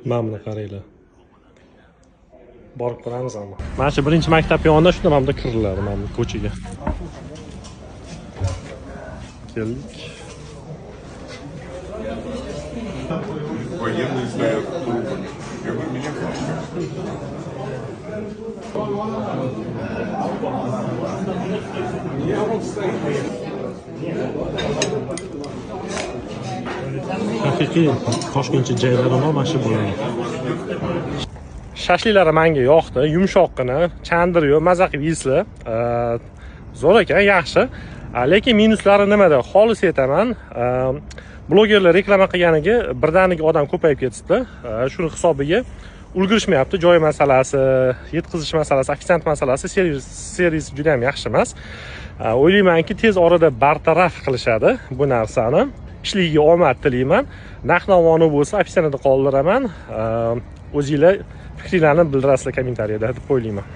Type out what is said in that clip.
Mana buni qaranglar. Borib ko'ramiz ammo. Mana shu birinchi maktab yonida shunda mana bunda kiriladi, mana bu ko'chaga. Keldik. Военные стоят трубы. Я говорю, меня Haqiqiy Toshkentcha joylari mana shu bo'ladi. Shashliklari menga yoqdi, yumshoqqina, chandiriyo, maza qilib yeysizlar. Zo'r ekan, yaxshi. Lekin minuslari nimada? Xolis aytaman. Blogerlar reklama qilganiga birdaniga odam ko'payib ketibdi. Shuni hisobiga ulgurishmayapti. Joy masalasi, yetkazish masalasi, ofitsiant masalasi, servis juda ham yaxshi emas. O'ylaymanki, tez orada bartaraf qilishadi bu narsani. Ishligiga omad tilayman. Narx-navoni bo'lsa, ofitsiantda qoldiraman. O'zingizlar fikringizni bildirasizlar kommentariyada deb o'ylayman.